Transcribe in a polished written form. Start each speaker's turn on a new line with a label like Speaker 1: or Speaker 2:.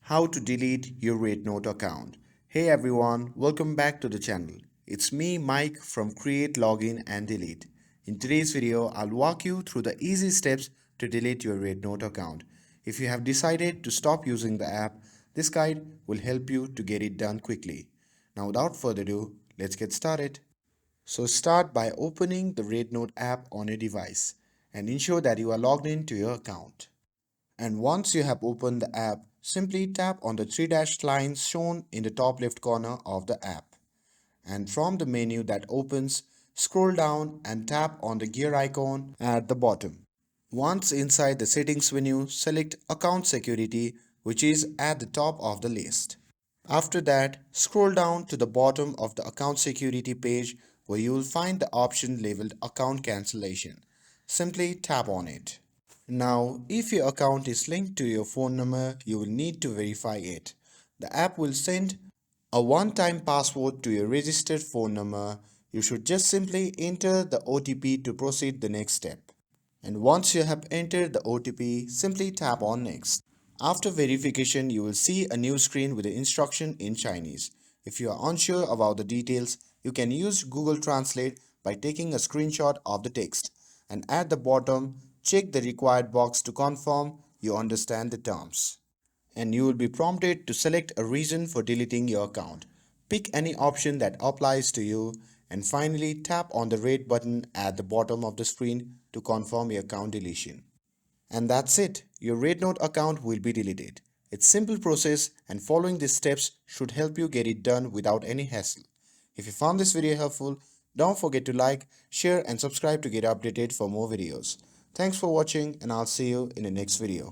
Speaker 1: How to delete your Rednote account. Hey everyone, welcome back to the channel. It's me Mike from Create, Login and Delete. In today's video, I'll walk you through the easy steps to delete your Rednote account. If you have decided to stop using the app, this guide will help you to get it done quickly. Now without further ado, let's get started. So start by opening the Rednote app on your device and ensure that you are logged in to your account. And once you have opened the app, simply tap on the three dashed lines shown in the top left corner of the app. And from the menu that opens, scroll down and tap on the gear icon at the bottom. Once inside the settings menu, select Account Security, which is at the top of the list. After that, scroll down to the bottom of the account security page where you will find the option labeled Account Cancellation. Simply tap on it. Now, if your account is linked to your phone number, you will need to verify it. The app will send a one-time password to your registered phone number. You should just simply enter the OTP to proceed the next step. And once you have entered the OTP, simply tap on Next. After verification, you will see a new screen with the instruction in Chinese. If you are unsure about the details, you can use Google Translate by taking a screenshot of the text. And at the bottom, check the required box to confirm you understand the terms. And you will be prompted to select a reason for deleting your account. Pick any option that applies to you and finally tap on the red button at the bottom of the screen to confirm your account deletion. And that's it, your Rednote account will be deleted. It's a simple process and following these steps should help you get it done without any hassle. If you found this video helpful, don't forget to like, share and subscribe to get updated for more videos. Thanks for watching and I'll see you in the next video.